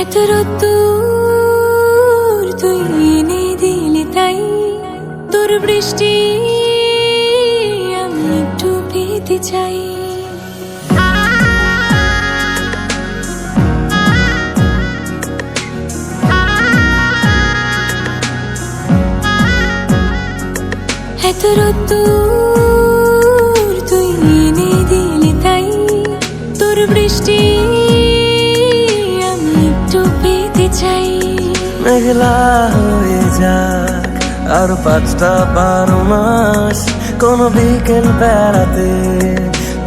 এত রোদ্দুর তুই এনে দিলি তাই তোর বৃষ্টি আমি একটু পেতে চাই। এত রোদ্দুর তুই এনে দিলি তাই তোর বৃষ্টি আমি একটু পেতে চাই। মেঘলা হয়ে যাক আর 5টা-12 মাস, কোন বিকেল বেড়াতে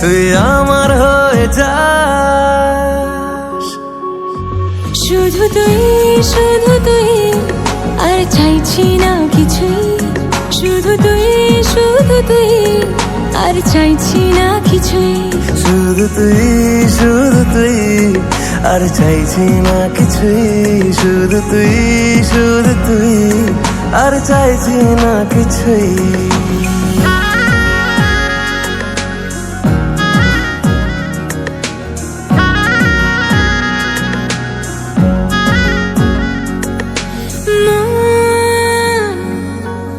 তুই আমার হয়ে যাস। শুধু তুই আর চাইছি না কিছুই, শুধু তুই আর চাইছি না কিছুই, শুধু তুই আর চাইছি না কিছুই, শুধু তুই আর চাইছি না কিছুই।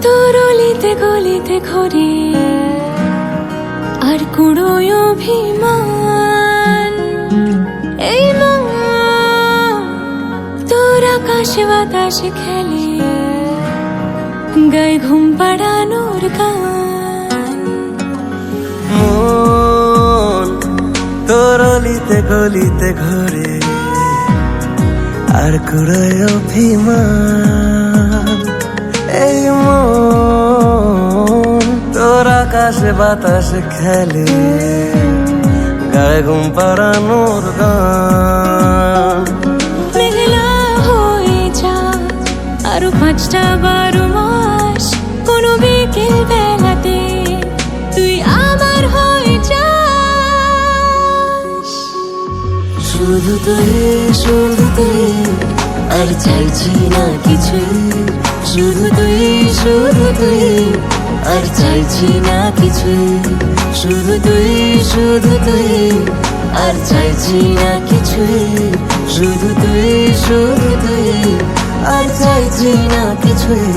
তোর অলিতে গলিতে ঘরে আর কুড়োয় অভিমান, এই মন তোর আকাশে বাতাসে খেলে গায়ে ঘুম পাড়ানোর গান। মন তোর অলিতে গলিতে ঘরে আর কুড়োয় অভিমান, এই মন তোর আকাশে বাতাসে খেলে গায়ে ঘুম পাড়ানোর গান। মেঘলা হয়ে যা আরো 5টা-12 মাস, কোনো বিকেল বেলাতে তুই আমার হয়ে যাস। শুধু তুই আর চাইছি না কিছুই, শুধু তুই আর চাইছি না কিছুই, শুধু তুই আর চাইছি না কিছুই, শুধু তুই আর চাইছি না কিছুই।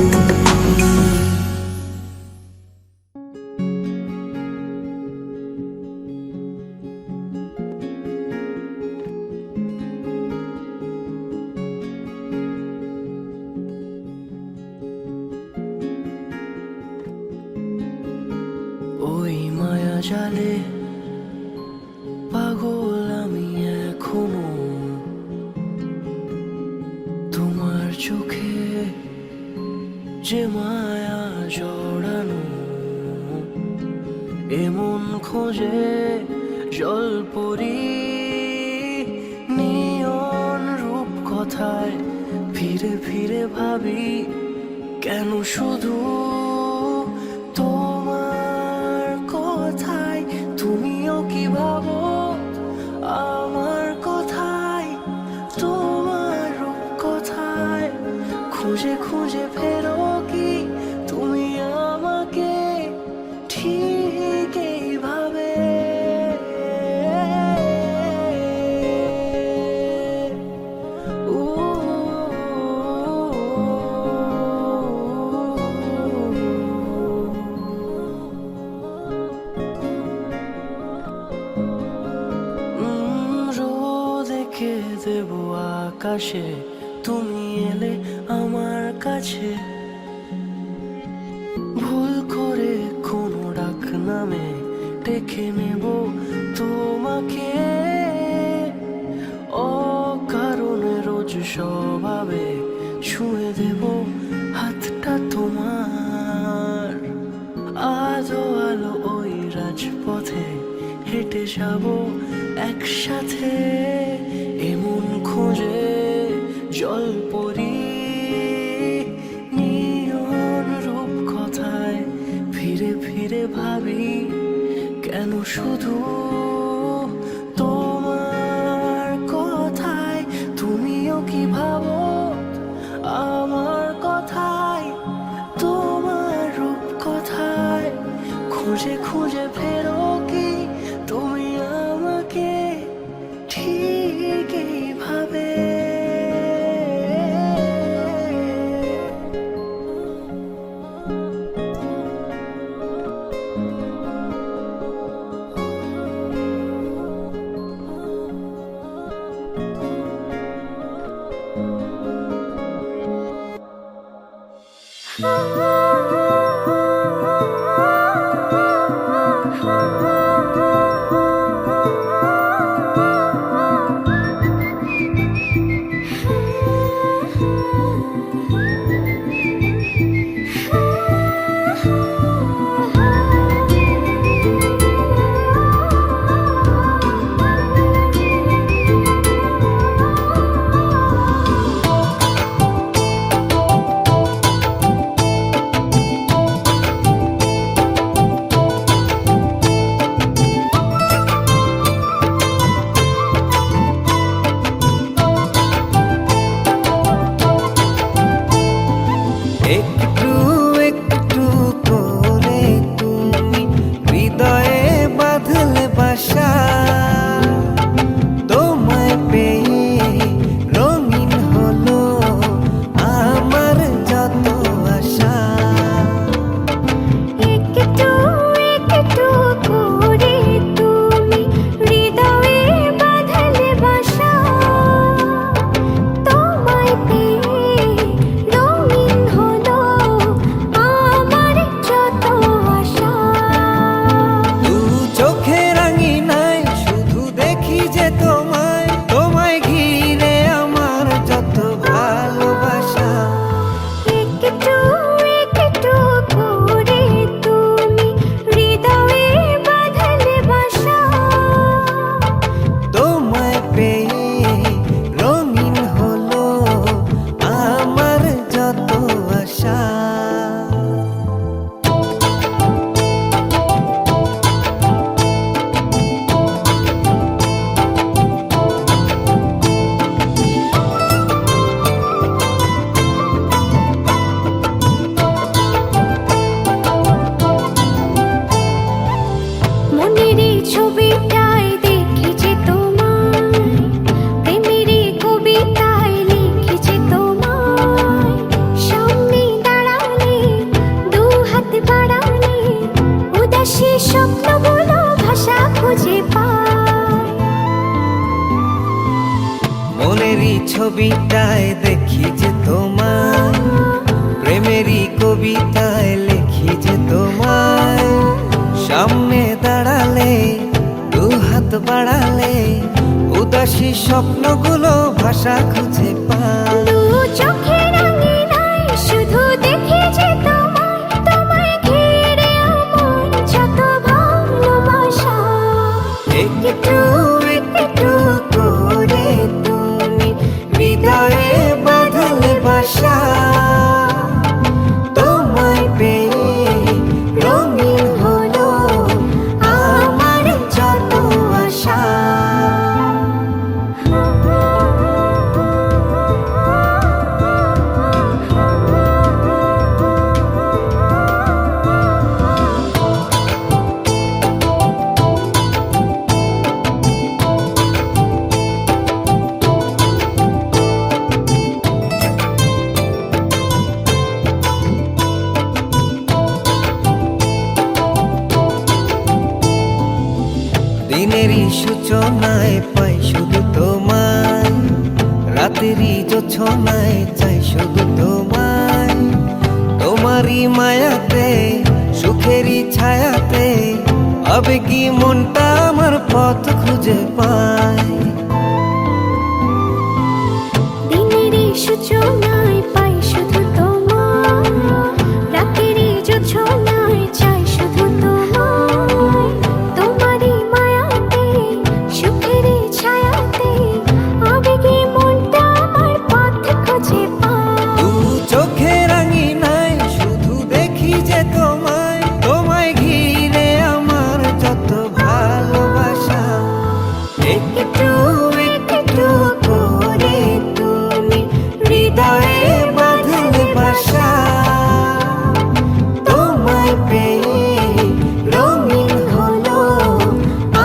ওই মায়া জালে পাগল আমি এখনো, তোমার চোখে যে মায়া জড়ানো, এমন খোঁজে জলপরি নিয়ন রূপ কথায় ফিরে ফিরে ভাবি কেন শুধু তোমার কথায়। তুমিও কি ভাবো আমার কথায়, তোমার রূপ কথায় খুঁজে খুঁজে ফেরো কি তুমি আমাকে ঠিক এইভাবে। রেখে দেব আকাশে তুমি এলে আমার কাছে, ভুল করে কোনো ডাক নামে ডেকে নেব তোমাকে, অকারণে রোজ স্বভাবে ছুঁয়ে দেব হাতটা তোমার। আলো আলো ওই রাজপথে হেঁটে যাব একসাথে, এমন খোঁজে জলপরি নিয়ন রূপ কথায় ফিরে ফিরে ভাবি কেন শুধু তোমার কথায়। তুমিও কি ভাবো আমার কথায়, তোমার রূপ কথায় খুঁজে খুঁজে ফেরো কি তুমি আমাকে ঠিক এইভাবে। একটু একটু করে তুমি হৃদয়ে বাঁধলে বাসা, তোমায় পেয়ে রঙিন হলো আমার যত আশা। একটু একটু করে তুমি হৃদয়ে বাঁধলে বাসা, তোমায় পেয়ে রঙিন হলো আমার যত আশা। দু চোখে রাঙিনায় শুধু দেখি যে তোমায়, তোমায় ঘিরে আমার যত ভালোবাসা। একটু একটু করে তুমি হৃদয়ে বাঁধলে বাসা, তোমায় পেয়ে রঙিন হলো আমার যত আশা। মনের এই ছবিটায় দেখেছি তোমায়, প্রেমের এই কবিতায় লিখেছি তোমায়। সামনে দাঁড়ালে দু হাত বাড়ালে উদাসী স্বপ্নগুলো ভাষা খুঁজে পায়। মনেরই ছবিটায় দেখি যে তোমায়, প্রেমেরই কবিতায় লিখি যে তোমায়। সামনে দাঁড়ালে দু হাত বাড়ালে উদাসী স্বপ্নগুলো ভাষা খুঁজে পায়। দু চোখে রাঙিনায় শুধু দেখি যে তোমায়, তোমায় ঘিরে আমার যত ভালোবাসা। একটু একটু করে তুমি হৃদয়ে বাঁধলে বাসা, তোমায় পেয়ে রঙিন হলো আমার যত আশা। দিনেরই সূচনায় পাই শুধু তোমায়, রাতেরই জোছনায় চাই শুধু তোমায়। তোমারই মায়াতে সুখেরই ছায়াতে আবেগী মনটা আমার পথ খুঁজে পায়। দিনেরই সূচনায় পাই শুধু তোমায়, রাতেরই জোছনায় চাই শুধু তোমায়। তোমারই মায়াতে সুখেরই ছায়াতে আবেগী মনটা আমার পথ খুঁজে পায়। দু চোখে রাঙিনায় শুধু দেখি যে তোমায়, তোমায় ঘিরে আমার যত ভালোবাসা। একটু একটু করে তুমি হৃদয়ে বাঁধলে বাসা, তোমায় পেয়ে রঙিন হলো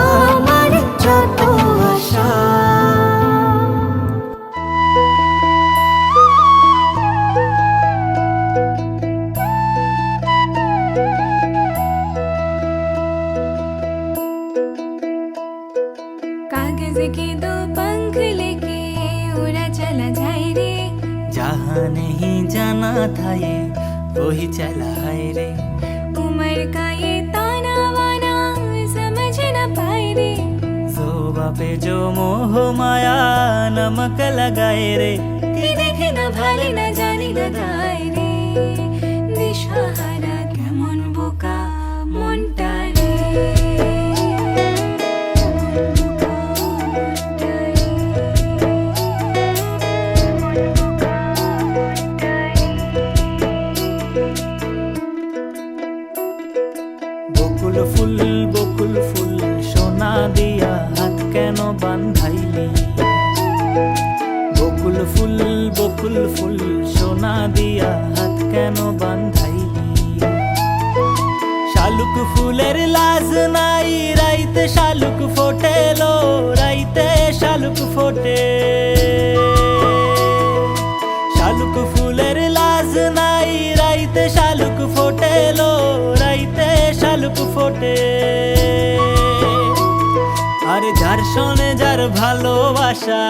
আমার যত আশা। कागज के दो पंख लेके उड़ा चला जाए रे, जहाँ नहीं जाना था ये वो वही चला है रे। उम्र का ये ताना वाना समझ न पाए रे। जोबा पे जो मोह माया नमक लगाए रे। कि देखे न भाले न जाने न गाए रे। दिशाहारा কেমন বোকা মনটা রে। বকুল ফুল সোনা দিয়া হাত কেন বান্ধাইলি। বকুল ফুল সোনা দিয়া হাত কেন বান্ধাইলি। শালুক ফুলের লাজ নাই রাইতে শালুক ফোটেলো, রাইতে শালুক ফোটে। শালুক ফুলের লাজ নাই রাইতে শালুক ফোটেলো, রাইতে শালুক ফোটে। আরে যার শোনে যার ভালোবাসা,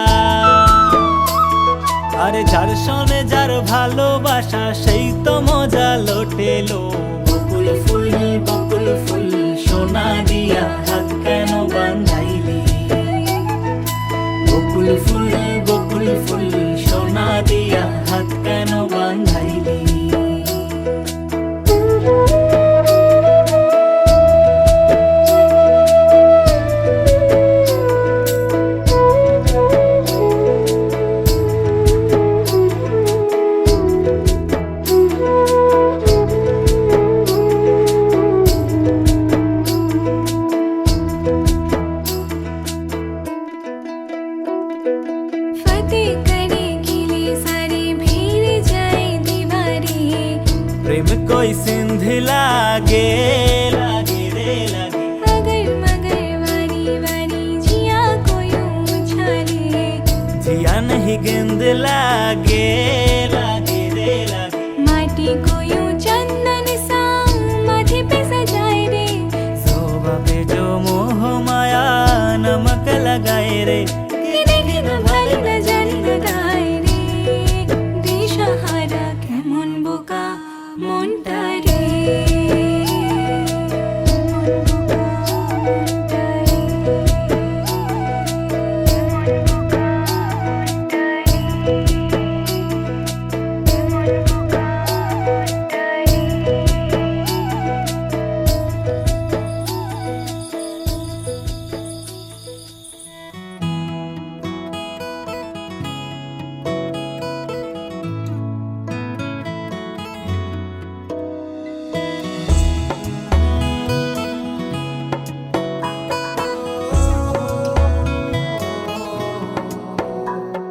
আরে যার শোনে যার ভালোবাসা সেই তো মজা লোটেলো। বকুল ফুল সোনা দিয়া হাত কেন বান্ধাইলি। বকুল ফুল সোনা দিয়া হাত কেন বান্ধাইলি। फतेह करने के लिए सारे भीड़ जाए दीवारे। प्रेम कोई सिंध लागे लागे रे लागे। अगर मगर वारी वारी जिया को यूं उछाले। जिया नहीं गेंद लागे लागे रे लागे। माटी को यूं चंदन सा माथे पे सजाए रे। जोबा पे जो मोह माया नमक लगाए रे। कि देखे न भाले न जाने न गाए रे। দিশাহারা কেমন বোকা মনটা রে।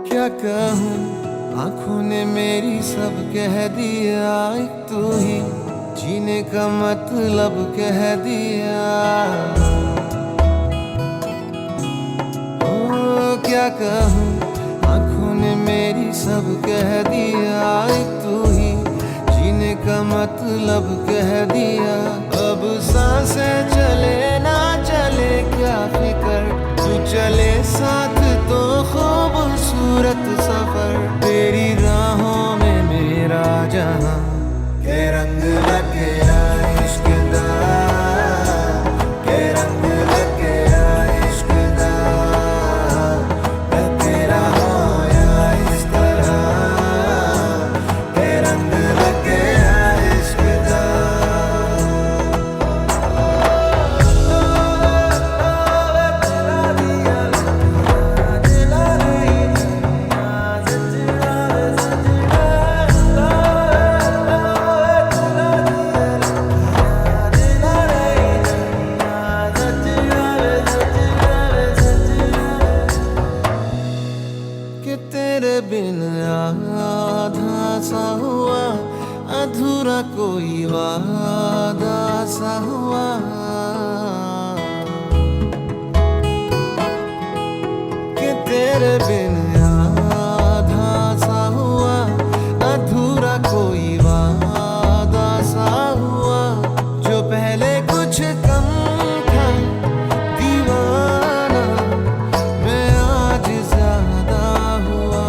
क्या कहूँ आँखों ने मेरी सब कह दिया, एक तू ही जीने का मतलब कह दिया। ओ क्या कहूँ आँखों ने मेरी सब कह दिया, एक तू ही जीने का मतलब कह दिया। अब सांसें चले ना चले क्या फिकर, तू चले साथ तो खूबसूरत सफर। तेरी राहों में मेरा जहां के रंग लगे इश्क दा, के रंग लगे इश्क दा। मैं तेरा होया इस तरह के रंग लगे इश्क दा। कि तेरे बिन आधा सा हुआ, अधूरा कोई वादा सा हुआ। कि तेरे बिन आधा सा हुआ, अधूरा कोई वादा सा हुआ। जो पहले कुछ कम था दीवाना, मैं आज ज्यादा हुआ।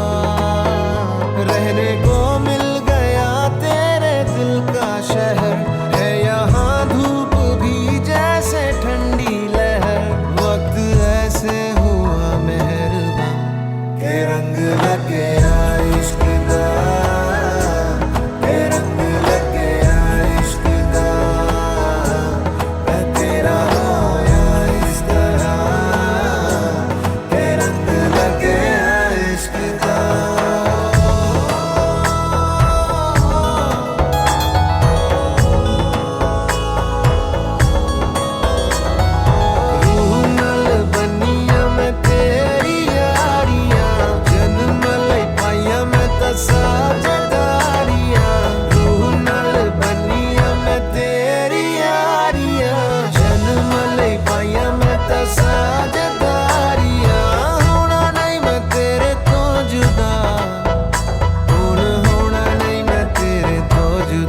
रहने को मिल गया तेरे दिल का शहर है यहाँ धूप भी जैसे ठंडी लहर वक्त ऐसे हुआ मेहरबान के रंग लगे इश्क दा के रंग लगे इश्क दा मैं तेरा होया इस तरह के रंग लगे इश्क दा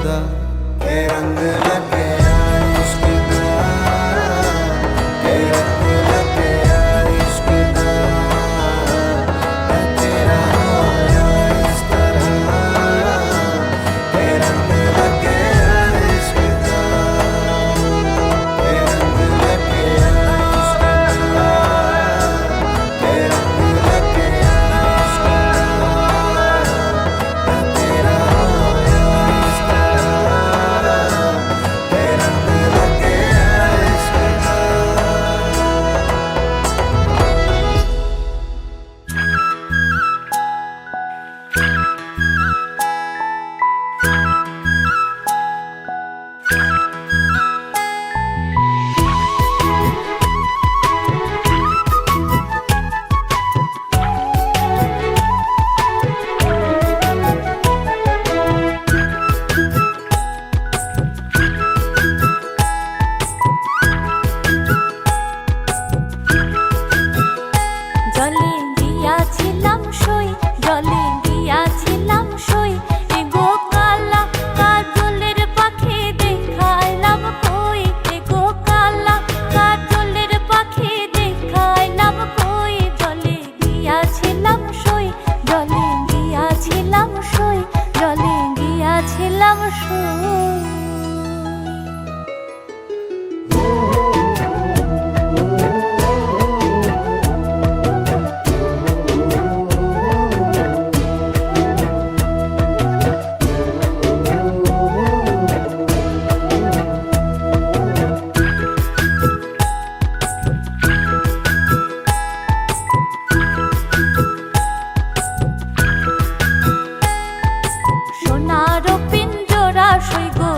रंग लगे इश्क दा के रंग लगे इश्क दा मैं तेरा होया इस तरह के रंग लगे इश्क दा के रंग लगे इश्क दा के रंग लगे इश्क दा मैं तेरा होया इस तरह के रंग लगे इश्क दा জলে গিয়াছিলাম সই জলে গিয়াছিলাম সই এগো কালা কাজলের পাখি দেখাইলাম কই এগো কালা কাজলের পাখি দেখাইলাম কই জলে গিয়াছিলাম সই জলে গিয়াছিলাম সই জলে গিয়াছিলাম সই সোনার পিঞ্জরা সই গো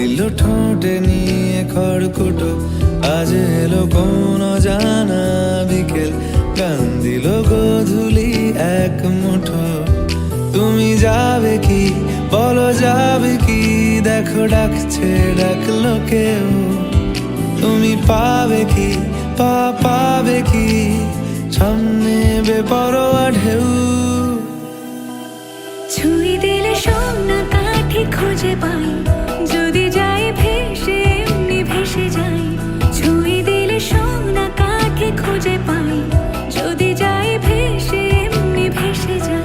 দিল ঠোঁটে নিয়ে খড়কুটো, আজ এলো কোন জানা বিকেল, গান দিল গোধূলি এক মুঠো। তুমি যাবে কি বলো, যাবে কি, দেখো ডাকছে ডাকলো কেউ। তুমি পাবে কি পাবে কি, সামনে বেপরোয়া ঢেউ। ছুঁয়ে দিলে সোনা কাঠি খুঁজে পাই, যদি যাই ভেসে এমনি ভেসে যাই। ছুঁয়ে দিলে সোনা কাঠি খুঁজে পাই, যদি যাই ভেসে এমনি ভেসে যাই।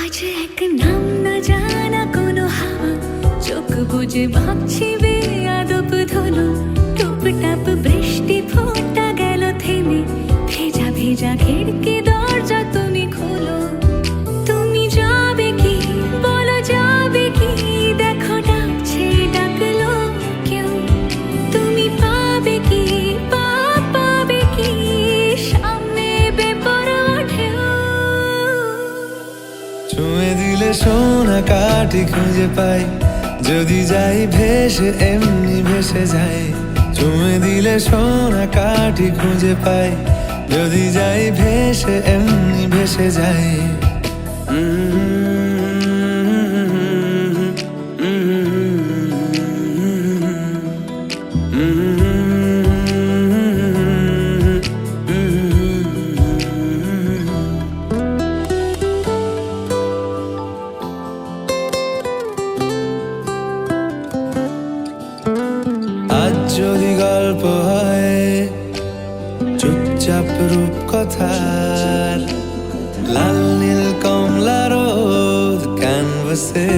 আজ এক নাম না জানা কোনো হাওয়া, চোখ বুঝে ভাবছি বেয়াদব ধনু। টুপটাপ বৃষ্টি ফোঁটা গেল থেমে, ভেজা ভেজা খিড়কি দরজা তুমি খোলো। তুমি যাবে কি বলো, যাবে কি, দেখো ডাকছে ডাকলো কেউ। তুমি পাবে কি পাবে কি, সামনে বেপরোয়া ঢেউ। ছুঁয়ে দিলে সোনা কাঠি খুঁজে পাই, যদি যাই ভেসে এমনি ভেসে যাই। ছুঁয়ে দিলে সোনা কাঠি খুঁজে পাই, যদি যাই ভেসে এমনি ভেসে যাই। আজ যদি গল্প হয় চুপচাপ রূপকথার, লাল নীল কমলা রোদ ক্যানভাসে।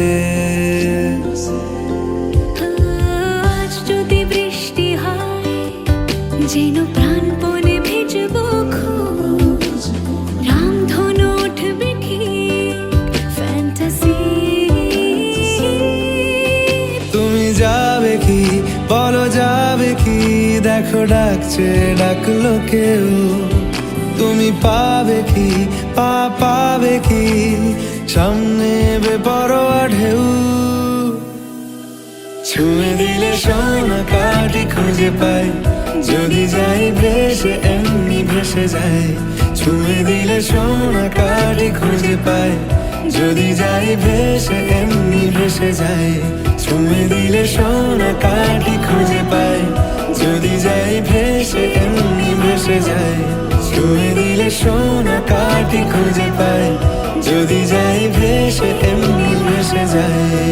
আজ যদি বৃষ্টি হয়, যেন প্রাণপণে ভিজবো খুব। রামধনু উঠবে ঠিক ফ্যান্টাসি। তুমি যাবে কি বলো, যাবে কি, দেখো ডাকছে ডাকলো কেউ। তুমি পাবে কি পাবে কি, সামনে বেপরোয়া ঢেউ। ছুঁয়ে দিলে সোনা কাঠি খুঁজে পাই, যদি যাই ভেসে এমনি ভেসে যাই। ছুঁয়ে দিলে সোনা কাঠি খুঁজে পাই, যদি যাই ভেসে এমনি ভেসে যাই। ছুঁয়ে দিলে সোনা কাঠি খুঁজে পাই, যদি যাই ভেসে এমনি ভেসে যাই। ছুঁয়ে দিলে সোনা কাঠি খুঁজে পাই, যদি যাই ভেসে এমনি ভেসে যাই।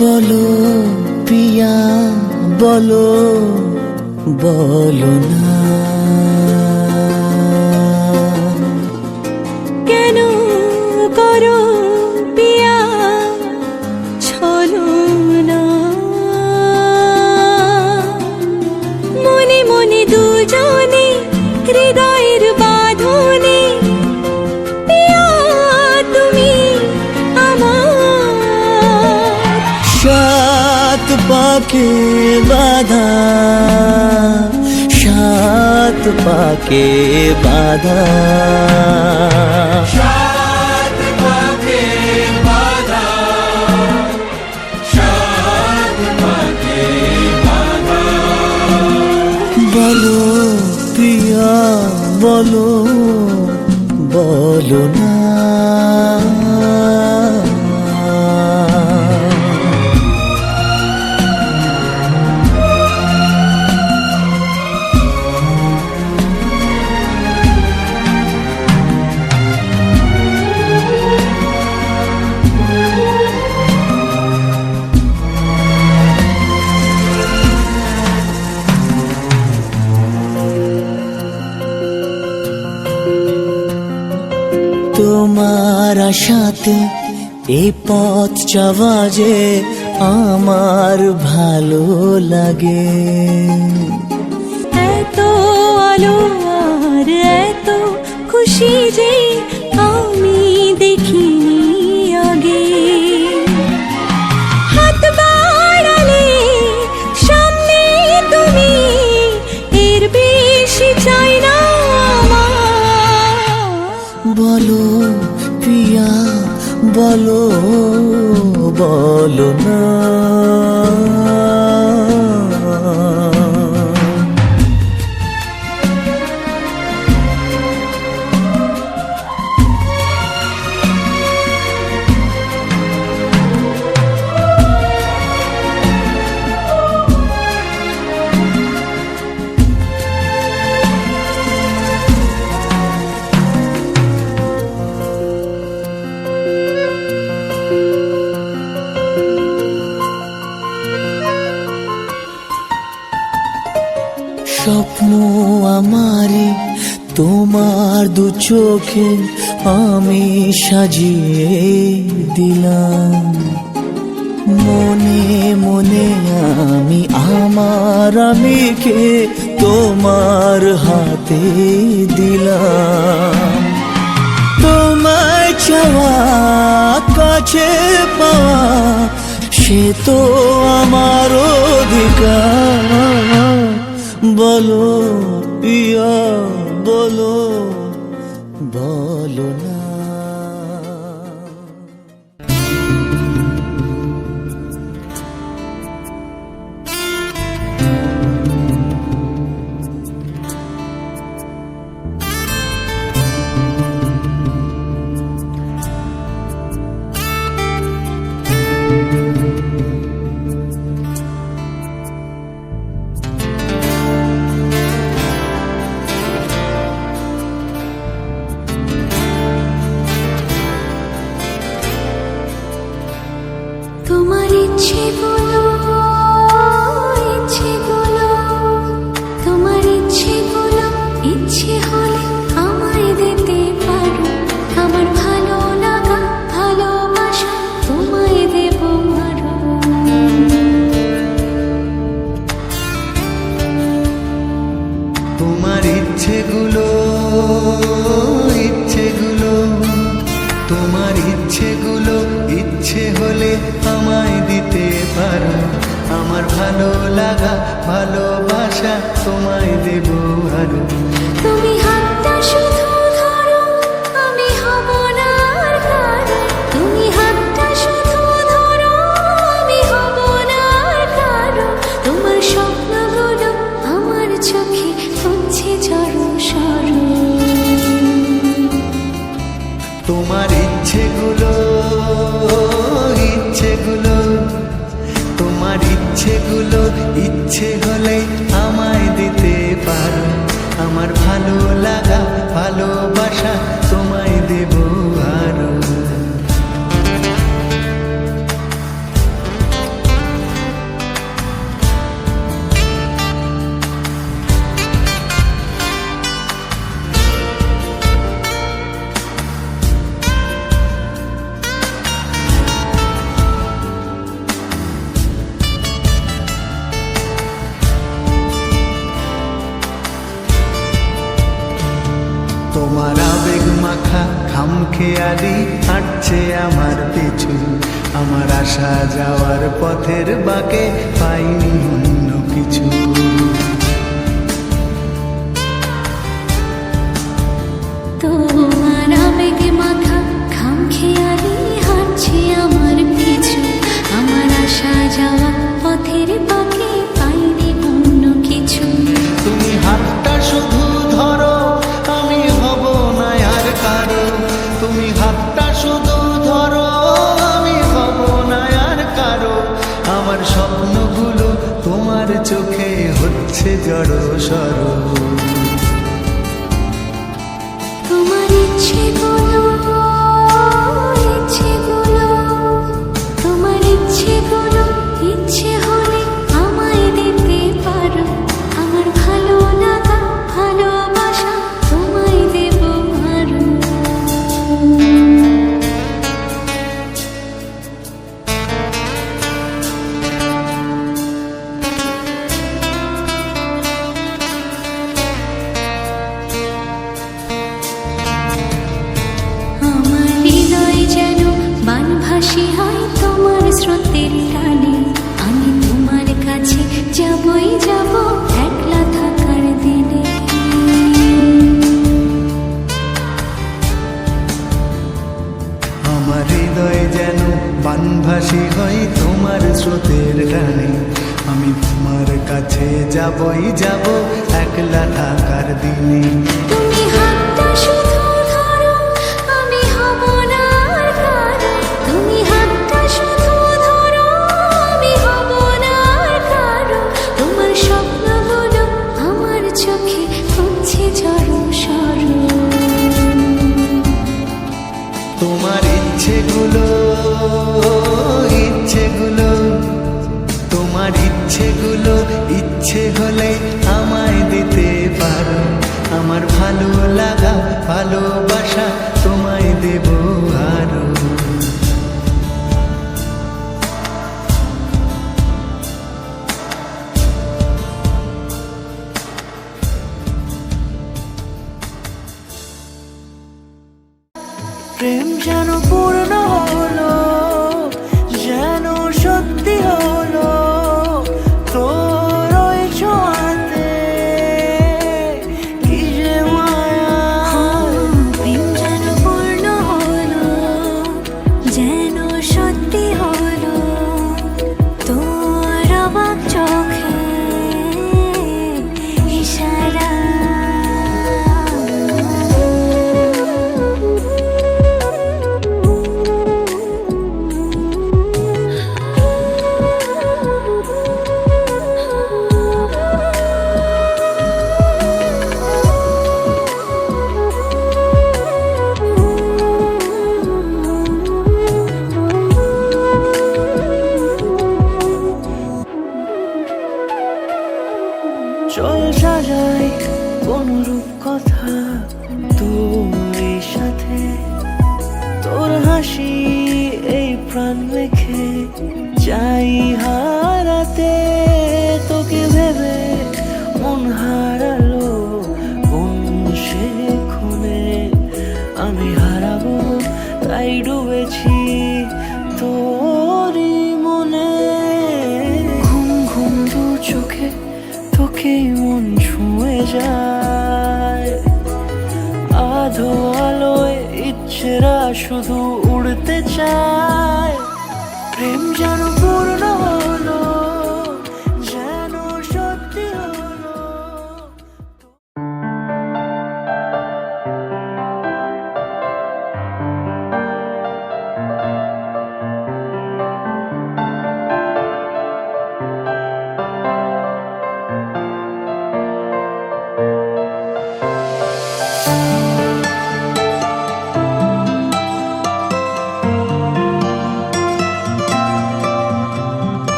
বলো পিয়া বলো বলো না কেন করো পিয়া ছলনা মনে মনে দুজনে হৃদয়ের বাঁধনে পিয়া তুমি আমার সাত পাকে বাধা সাত পাকে বাধা বলো প্রিয়া বলো বলো না তোমার আশাতে এই পথ যাওয়া যে আমার ভালো লাগে এত আলো আর এত খুশি যে আমি দেখিনি আগে হাত বাড়ালে সামনে তুমি এর বেশি চাই না বলো প্রিয়া বলো বলো না স্বপ্ন আমারে তোমার দু চোখে আমি সাজিয়ে দিলাম মনে মনে আমি আমার আমিকে তোমার হাতে দিলাম তোমায় চাওয়া কাছে পাওয়া সে তো আমার অধিকার বলো পিয়া বলো বলো না তোমার ইচ্ছে বলো তোমার ইচ্ছে বলো ইচ্ছে হলে আমায় দিতে পারো আমার ভালো লাগা ভালোবাসা তোমায় দেব আরো তোমার ইচ্ছেগুলো তোমার ইচ্ছেগুলো ইচ্ছে হলে আমায় দিতে পারো আমার ভালো লাগা ভালোবাসা তোমায় দেব আরো তুমি হাতটা শুধু ধরো আমি হব না আর কারো তুমি হাতটা শুধু ধরো আমি হব না আর কারো তোমার স্বপ্নগুলো আমার চোখে হচ্ছে ঝড় সরো তোমার ইচ্ছেগুলো তোমার ইচ্ছেগুলো ইচ্ছে হলে আমায় দিতে পারো আমার ভালো লাগা ভালোবাসা তোমায় দেব আরো মাখা খামখেয়ালি হাঁটছে আমার পিছু, আমার আসা যাওয়ার পথের বাঁকে পাইনি অন্য কিছু। তোমার আবেগে মাখা খামখেয়ালি হাঁটছে আমার পিছু, আমার আসা যাওয়া পথের বাঁকে পাইনি অন্য কিছু। তুমি হাতটা শুধু ধরো, আমি হব না আর কারো। তুমি হাতটা শুধু ধরো, আমি হব না আর কারো। আমার স্বপ্নগুলো তোমার চোখে হচ্ছে জড় সরো। তোমার ইচ্ছেগুলো, তোমার ইচ্ছেগুলো ইচ্ছে হলে আমায় দিতে পারো। আমার ভালো লাগা ভালোবাসা তোমায় দেব আরো। আমার হৃদয় যেন বানভাসী হয় তোমার স্রোতের টানে। আমি তোমার কাছে যাবই যাব একলা থাকার দিনে। আমার হৃদয় যেন বানভাসী হয় তোমার স্রোতের টানে। আমি তোমার কাছে যাবই যাব একলা থাকার দিনে। তুমি হাতটা শুধু ধরো, আমি হব না আর কারো। তুমি হাতটা শুধু ধরো, আমি হব না আর কারো। তোমার স্বপ্নগুলো আমার চোখে হচ্ছে জড় সরো। তোমার ইচ্ছেগুলো, তোমার ইচ্ছেগুলো ইচ্ছে হলে আমায় দিতে পারো। আমার ভালো লাগা ভালোবাসা তোমায় দেব আরো। প্রেম যেন পূর্ণ হলো, যেন সত্যি হলো তোর ওই ছোঁয়াতে, কি যে মায়া। প্রেম যেন পূর্ণ হলো, যেন সত্যি হলো তোর অবাক চোখে ইশারা। চল সাজাই কোন রূপ কথা তোর সাথে, তোর হাসি এই প্রাণ রেখে চাই হারাতে। তোকে ভেবে মন হারালো কোন সে ক্ষণে, আমি হারাবো তাই ডুবেছি তোরই মনে। ঘুম ঘুম দু চোখে তোকে মন ছুঁয়ে যায়, আধো আলোয় ইচ্ছেরা শুধু উড়তে চায়। প্রেম যেন পূর্ণ হলো, যেন সত্যি হলো।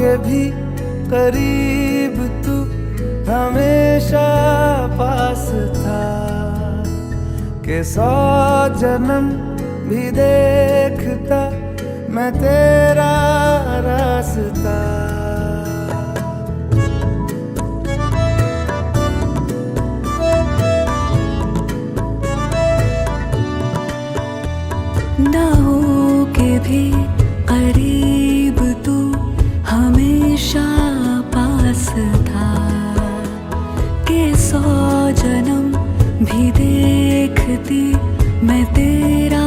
के भी करीब तू हमेशा पास था कि 100 जन्म भी देखता मैं तेरा रास्ता। ना हो के भी करीब तू हमेशा पास था कि 100 जन्म भी देखती मैं तेरा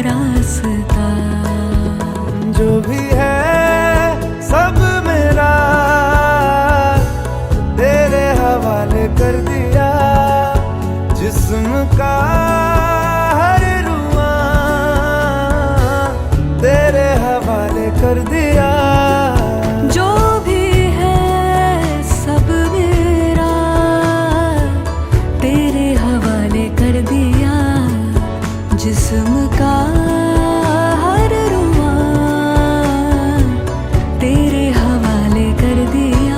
रास्ता। जो भी है सब मेरा तेरे हवाले कर दिया, जिस्म का हर रुआ तेरे हवाले कर दिया। जो भी है सब मेरा तेरे हवाले कर दिया, जिस्म का हर रुआ तेरे हवाले कर दिया।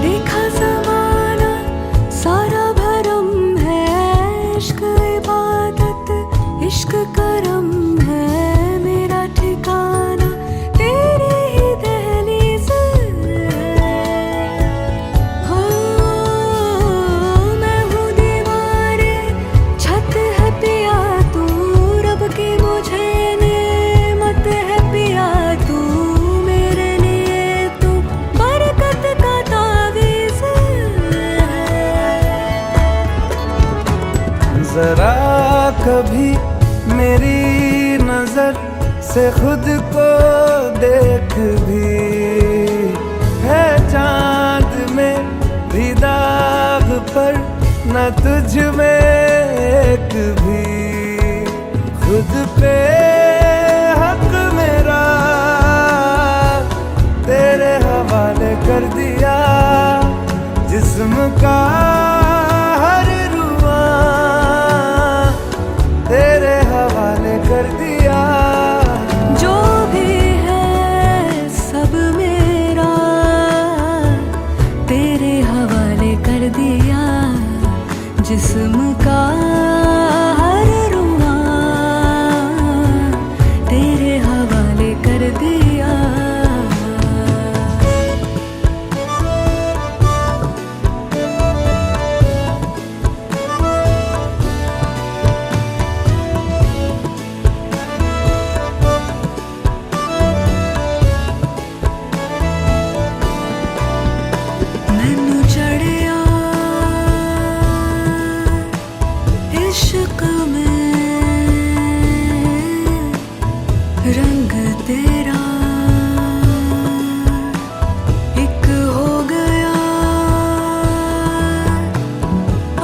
देखा ज़माना सारा भरम है, इश्क इबादत इश्क करम है, मेरा ठिकाना तेरी ही दहलीज़ हो। मैं हूँ दीवारे छत है पिया तू, रब की मुझे नेमत है पिया तू, मेरे लिए तू बरकत का तावीज़ है। जरा कभी मेरी नजर से खुद को देख भी, है चांद में भी दाग पर न तुझ में एक भी। खुद पे हक मेरा तेरे हवाले कर दिया, जिस्म का हर रुआ तेरे हवाले कर दिया। जो भी है सब मेरा तेरे हवाले कर दिया, जिस्म का हर रुआ तेरे हवाले कर दिया। मैनू चढ़िया इश्क में रंग तेरा एक हो गया,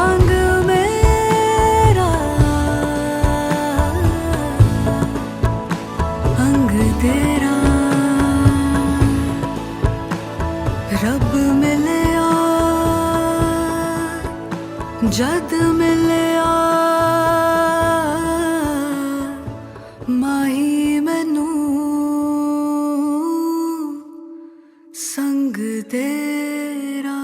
अंग मेरा अंग तेरा। रब मिलया जद मिलया, माही मैनू संग तेरा।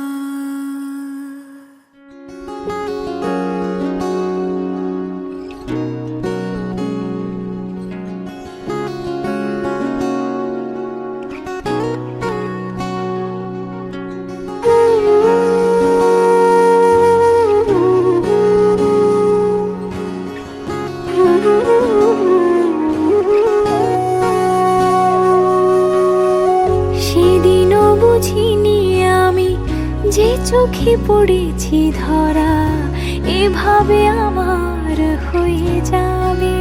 চোখে পড়েছি ধরা, এভাবে আমার হয়ে যাবে।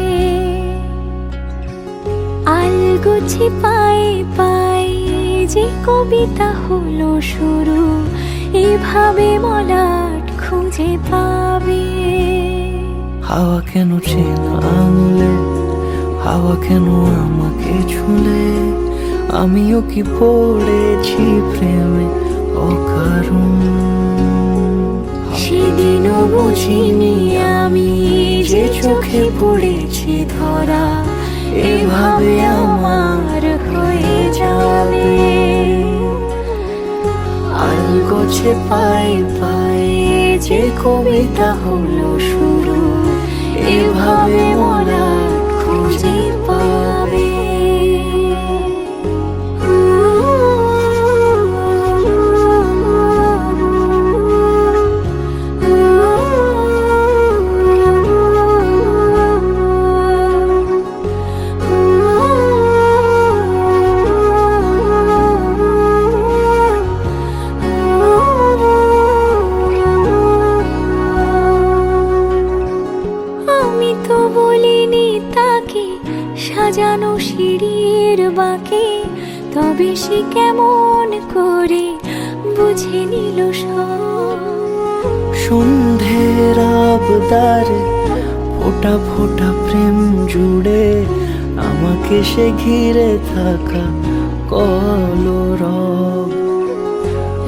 আলগোছে পায়ে পায়ে যে কবিতা হলো শুরু, এভাবে মলাট খুঁজে পাবে। হাওয়া কেন চেনা আঙুলে, হাওয়া কেন আমাকে ছুলে, আমিও কি পড়েছি প্রেমে অকারণ। সেদিনও বুঝিনি আমি যে চোখে পড়েছি ধরা, এভাবে আমার হয়ে যাবে। আলগোছে পায়ে পায়ে যে কবিতা হলো শুরু, এভাবে মলাট খুঁজে পাবে। আমি তো বলিনি তাকে সাজানো সিঁড়ির বাঁকে, তবে সে কেমন করে বুঝে নিল সব। সন্ধ্যের আবদারে ফোটা ফোটা প্রেম জুড়ে, আমাকে সে ঘিরে থাকা কলরব।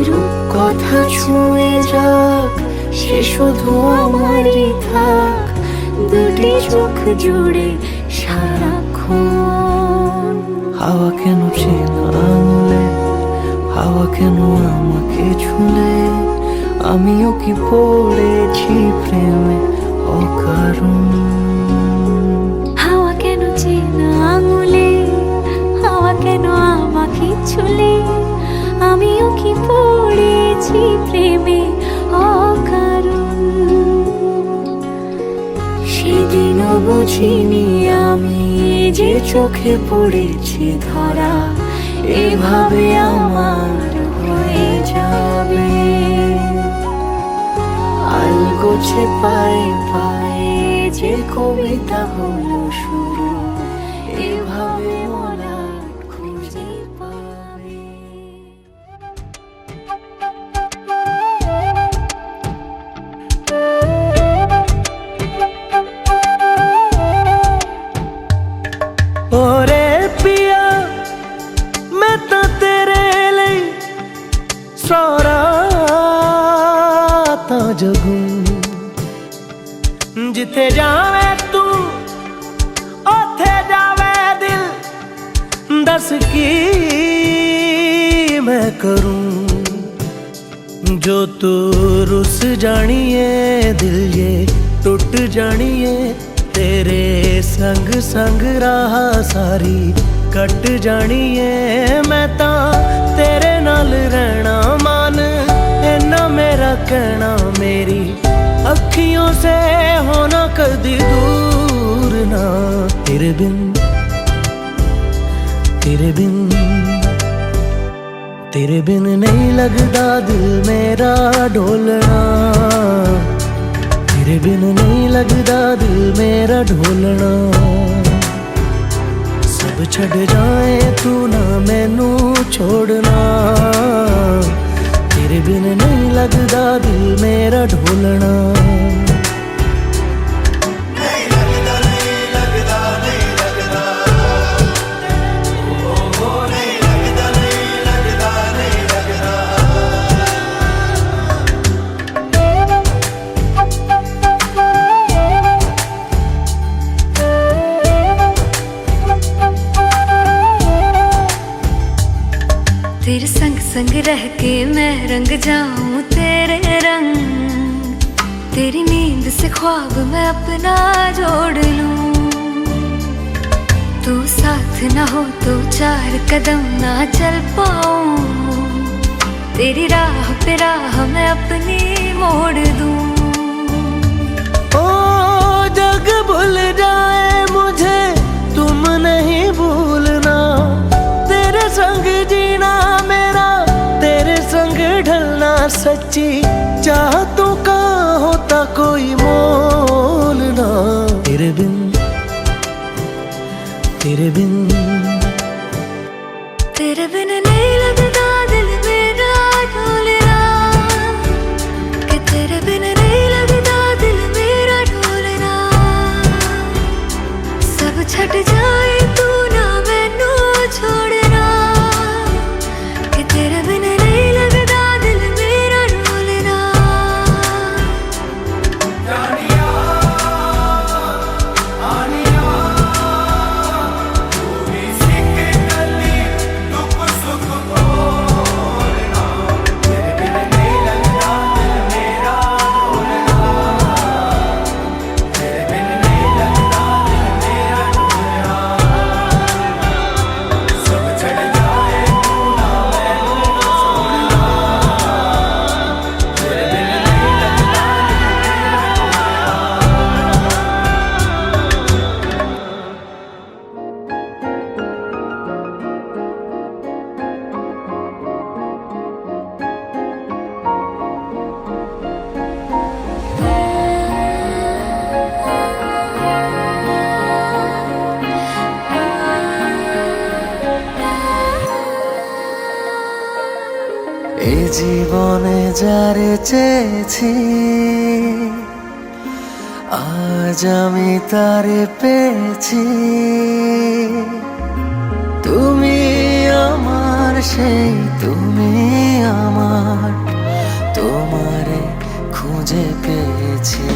রূপকথা ছুঁয়ে যাক, সে শুধু আমারই থাক, দুটি চোখ জুড়ে সারাক্ষণ। হাওয়া কেন চেনা আঙুলে, হাওয়া কেন আমাকে ছুলে, আমিও কি পড়েছি প্রেমে অকারণ। হাওয়া কেন চেনা আঙুলে, হাওয়া কেন আমাকে ছুলে, আমিও কি পড়েছি প্রেমে অকারণ। সেদিনও বুঝিনি আমি যে চোখে পড়েছি ধরা, এভাবে আমার হয়ে যাবে। আলগোছে পায়ে পায়ে যে কবিতা হলো শুরু, এভাবে মলাট খুঁজে পাবে। ओरे पिया मैं तो तेरे लिए सारा ता जगूं, जिथे जावे तू ओथे जावे दिल, दस की मैं करूं। जो तू रुस जानिए दिल ये टूट जानिए, तेरे संग संग राह सारी कट जानिए। मैं ता तेरे नाल रहना मान, इन्ना मेरा कहना, मेरी अखियों से होना कदी दूर ना। तेरे बिन तेरे बिन तेरे बिन नहीं लगदा दिल मेरा ढोलना, तेरे बिन नहीं लगदा दिल मेरा ढोलना। सब छड़ जाए तू ना मैनू छोड़ना, तेरे बिन नहीं लगदा दिल मेरा ढोलना। तेरे संग संग रह के मैं रंग जाऊं तेरे रंग, तेरी नींद से ख्वाब मैं अपना जोड़ लूं। तू साथ ना हो तो चार कदम ना चल पाऊं, तेरी राह पे राह मैं अपनी मोड़ दूं। ओ जग भूल जाए मुझे तुम नहीं भूलना, तेरे संग जीना मेरा, तेरे संग ढलना सच्ची चाहतों का होता कोई मोल ना। तेरे बिन तेरे बिन तेरे बिन नहीं लगता दिल मेरा ढोलना, कि तेरे बिन नहीं लगता दिल मेरा ढोलना। सब छट जाए तू ना मैनू छोड़ना, कि तेरे बिन नहीं लगता दिल मेरा ढोलना। এ জীবনে যারে চেয়েছি আজ আমি তারে পেয়েছি। তুমি আমার সেই তুমি আমার, তোমারে খুঁজে পেয়েছি।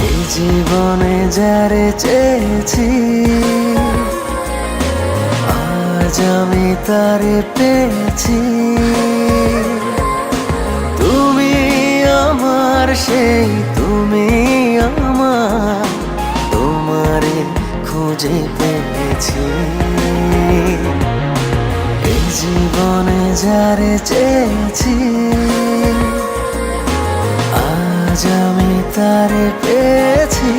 এই জীবনে যারে চেয়েছি আজ আমি তারে পেয়েছি। তুমি আমার সেই তুমি আমার, তোমারে খুঁজে পেয়েছি। এই জীবনে যারে চেয়েছি আজ আমি তারে পেয়েছি।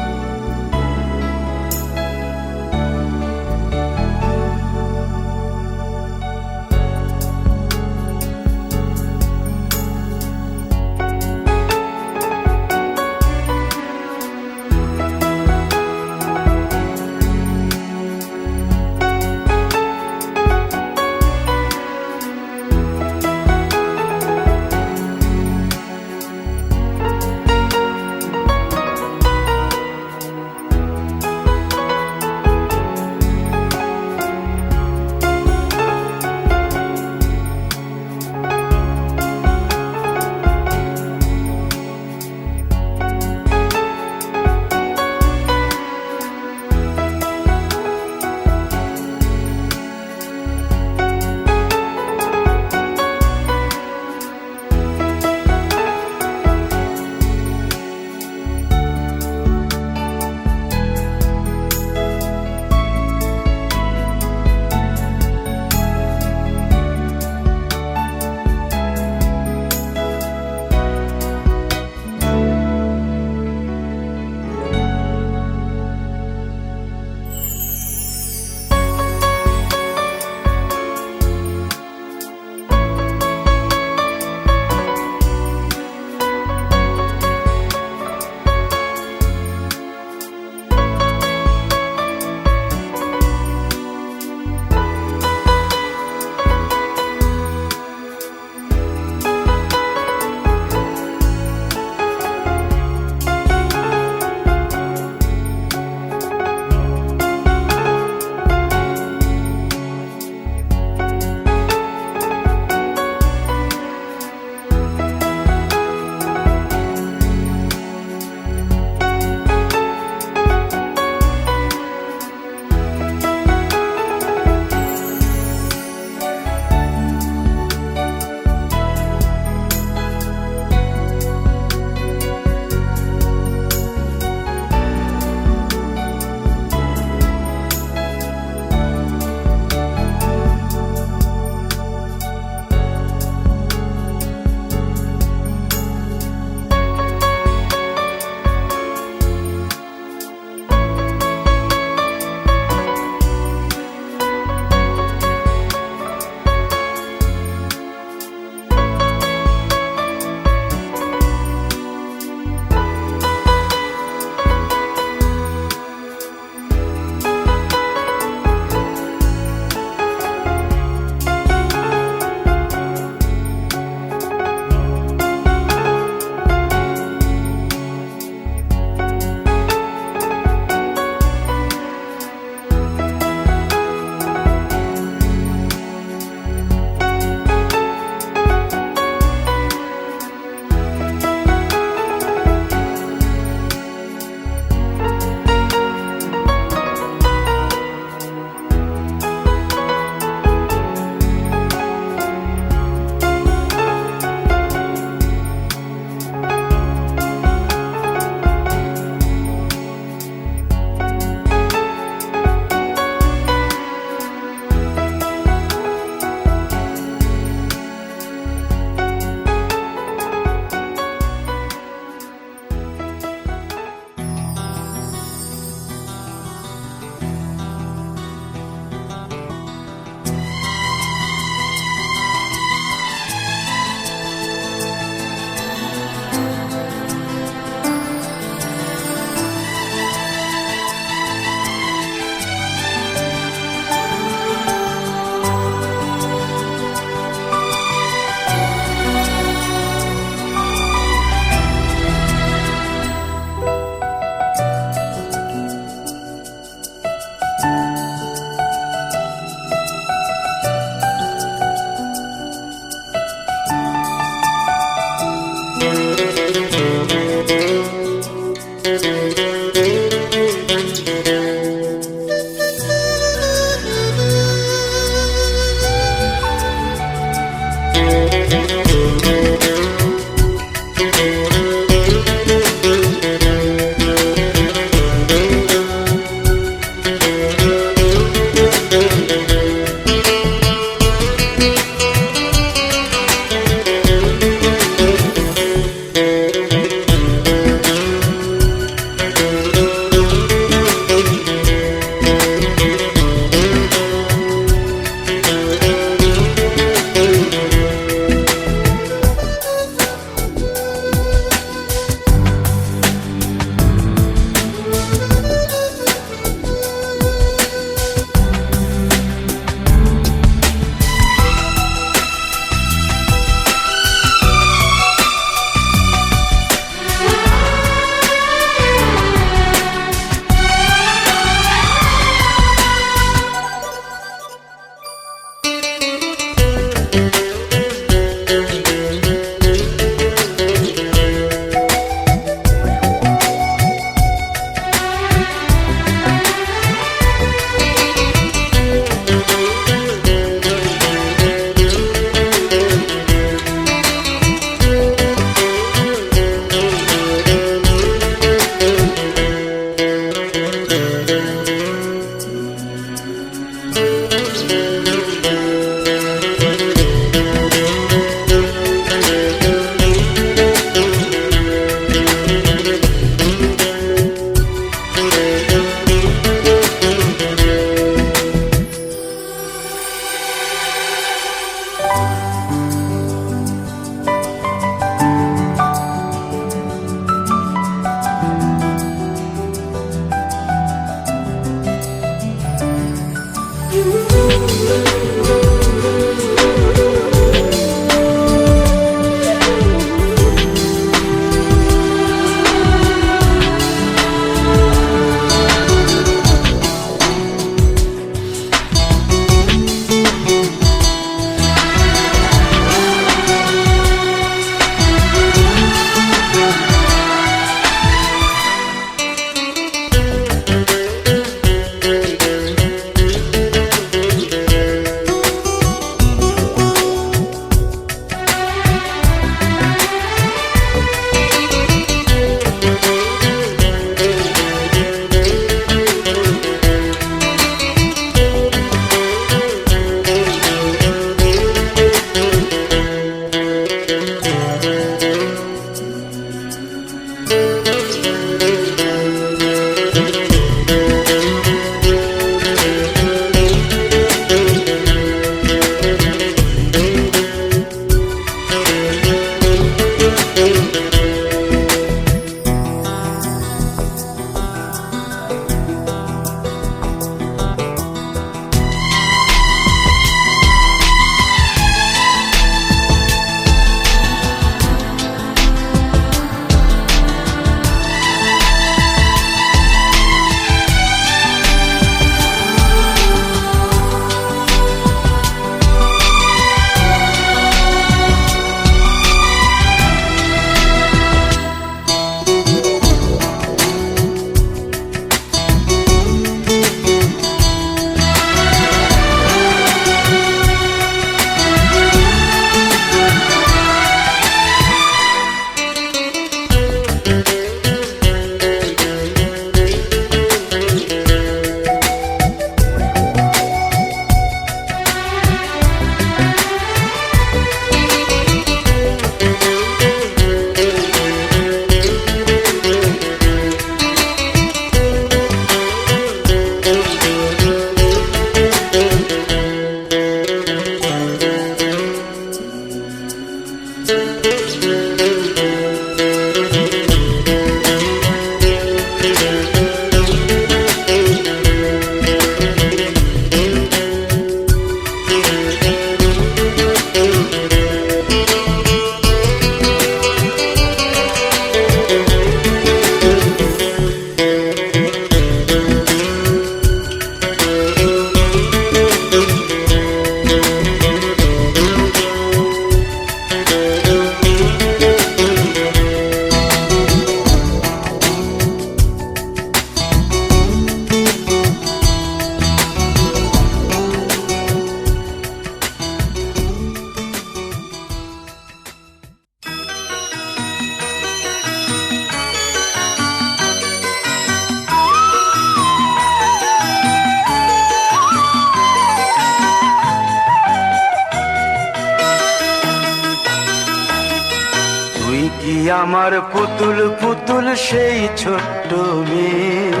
আমার পুতুল পুতুল সেই ছোট্ট মেয়ে,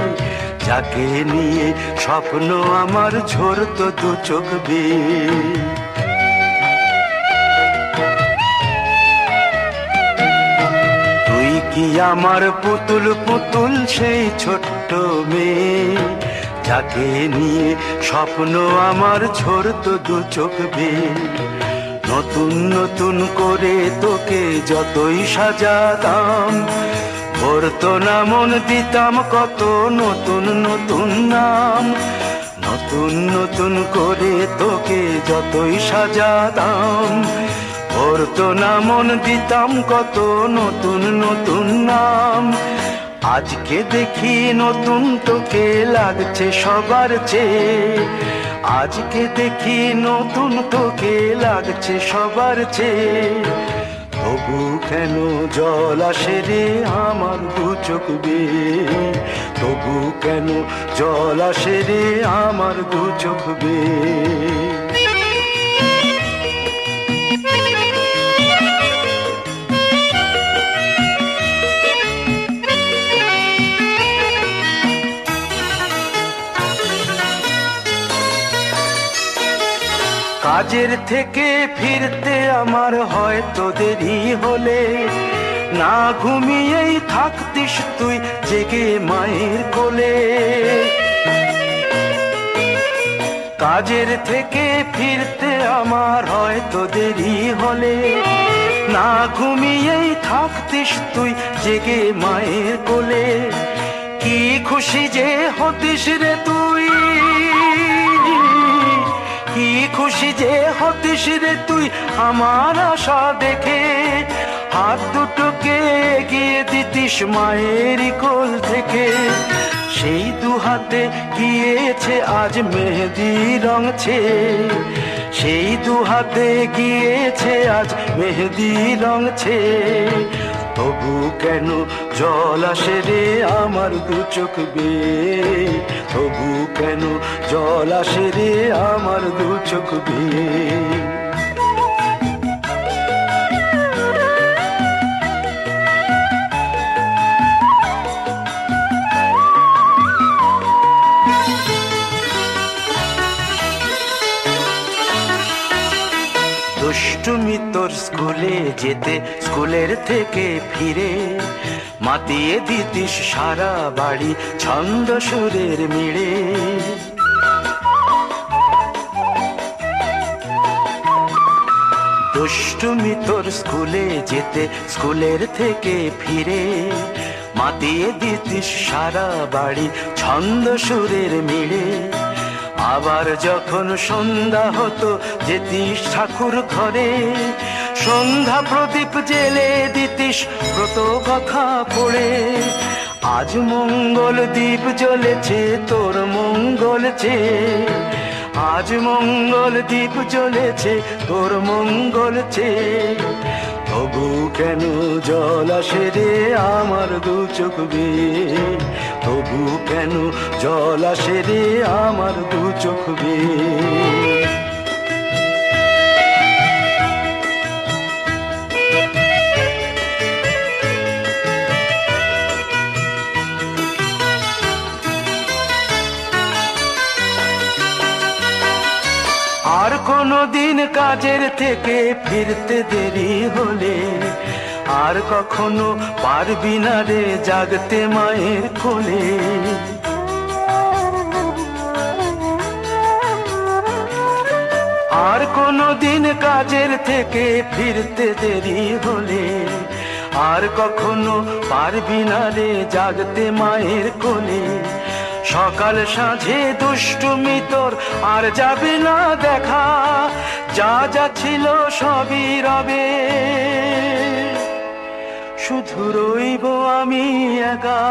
যাকে নিয়ে স্বপ্ন আমার ঝরতো দু চোখ বেয়ে। তুই কি আমার পুতুল পুতুল সেই ছোট্ট মেয়ে, যাকে নিয়ে স্বপ্ন আমার ঝরতো দু চোখ বেয়ে। নতুন নতুন করে তোকে যতই সাজাতাম, ভরতো না মন, দিতাম কত নতুন নতুন নাম। নতুন নতুন করে তোকে যতই সাজাতাম, ভরতো না মন, দিতাম কত নতুন নতুন নাম। আজকে দেখি নতুন তোকে লাগছে সবার চেয়ে, আজকে দেখি নতুন তোকে লাগছে সবার চেয়ে। তবু কেন জল আসে রে আমার দু চোখ বেয়ে, তবু কেন জল আসে রে আমার দু চোখ বেয়ে। কাজের থেকে ফিরতে আমার হয়তো দেরি হলে, না ঘুমিয়েই থাকতিস তুই জেগে মায়ের কোলে। কাজের থেকে ফিরতে আমার হয়তো দেরি হলে, না ঘুমিয়েই থাকতিস তুই জেগে মায়ের কোলে। কি খুশি যে হতিস রে তুই, কি খুশি যে হতিস রে তুই আমার আশা দেখে। হাত দুটোকে এগিয়ে দিতিস মায়ের কোল থেকে, সেই দু হাতে গিয়েছে আজ মেহেদি রঙছে, সেই দু হাতে গিয়েছে আজ মেহেদি রঙছে। তবু কেন জল আসে রে আমার দু চোখ বেয়ে, তবু কেন জল আসে রে আমার দু চোখ বেয়ে। দুষ্টুমি তোর স্কুলে যেতে, স্কুলের থেকে ফিরে মাতিয়ে দিতিস সারা বাড়ি ছন্দ সুরের মিড়ে। দুষ্টুমি তোর স্কুলে যেতে, স্কুলের থেকে ফিরে মাতিয়ে দিতিস সারা বাড়ি ছন্দ সুরের মিড়ে। আবার যখন সন্ধ্যা হতো যেতিস ঠাকুর ঘরে, সন্ধ্যা প্রদীপ জেলে দিতিস ব্রত কথা পড়ে। আজ মঙ্গল দ্বীপ জ্বলেছে তোর মঙ্গল চেয়ে, আজ মঙ্গল দ্বীপ জ্বলেছে তোর মঙ্গল চেয়ে। তবু কেন জল আসে রে আমার দু চোখ বেয়ে, তবু কেন জল আসে রে আমার দু চোখ বেয়ে। আর কোনো দিন কাজের থেকে ফিরতে দেরি হলে, আর কখনো পারবি না রে জাগতে মায়ের কোলে। আর কোনো দিন কাজের থেকে ফিরতে দেরি হলে, আর কখনো পারবি না রে জাগতে মায়ের কোলে। সকাল সাঁঝে দুষ্টুমি তোর আর যাবে না দেখা, যা যা ছিল সবই রবে, শুধু রইব আমি একা।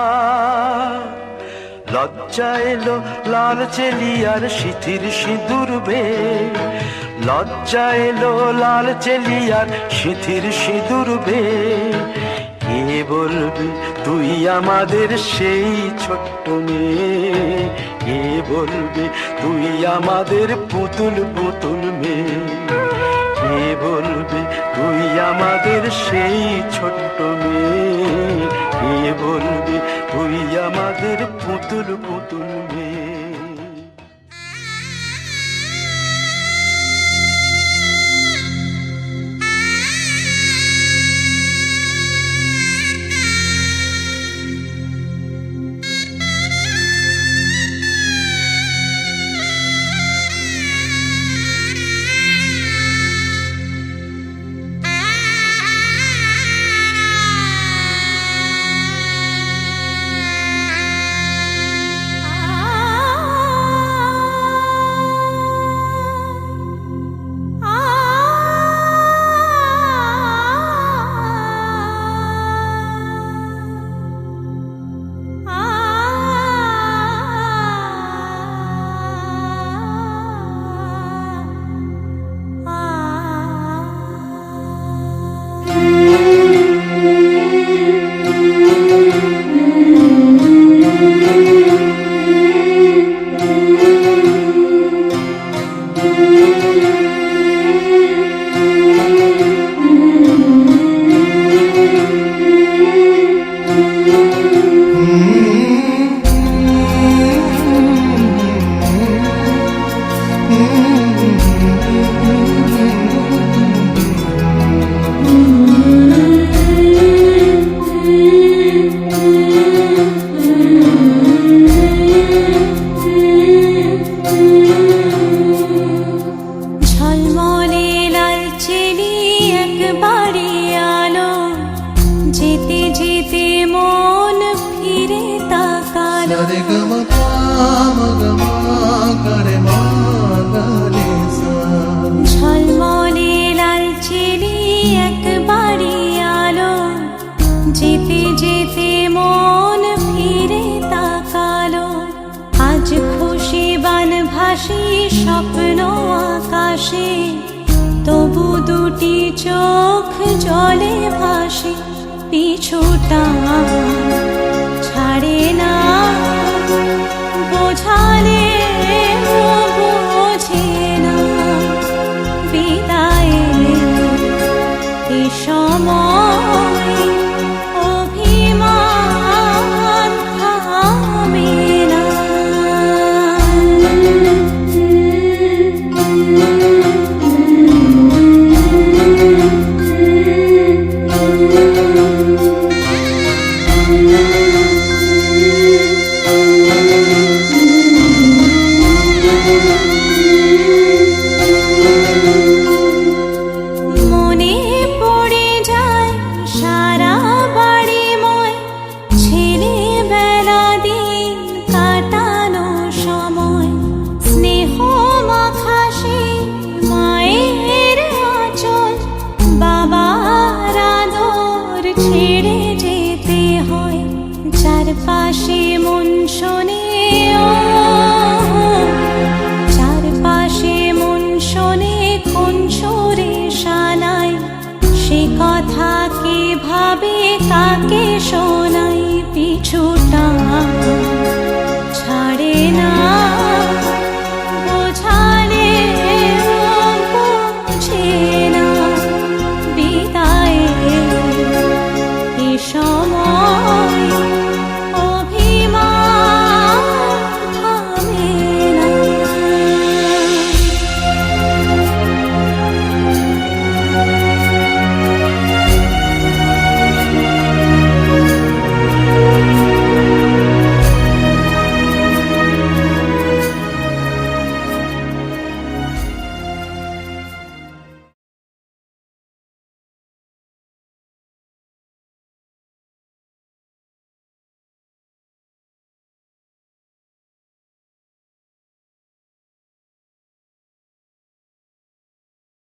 লজ্জা এলো লাল চেলিয়ার সিথির সিঁদুর বে, লজ্জা এলো লাল চেলিয়ার সিথির সিঁদুর বে। কে বলবে তুই আমাদের সেই ছোট্ট মেয়ে, কে বলবে তুই আমাদের পুতুল পুতুল মেয়ে, কে বলবে তুই আমাদের সেই ছোট্ট মেয়ে। বলবি তুই আমাদের পুতুল পুতুল মেয়ে। ঝলমলে লাল চিনি একবারে আলো, যেতে যেতে মন ফিরে তাকালো। আজ খুশি বান ভাসি স্বপ্ন আকাশে, তবু দুটি চোখ জলে ভাসে। পিছুটা ছাড়ে না, বোঝালে বোঝে না। বিদায়ে এ সময় অভিমান থামে না। মনে পড়ে যায় সারা বাড়িময় ছেলেবেলা দিন কাটানো সময়। স্নেহ মাখা সেই মায়ের আঁচল, বাবার আদর ছেড়ে যেতে হয়। চারপাশে মন শোনে, চারপাশে মন শোনে কোন সুরে শানায়। সে কথা কে ভাবে, কাকে শোনাই? পিছুটা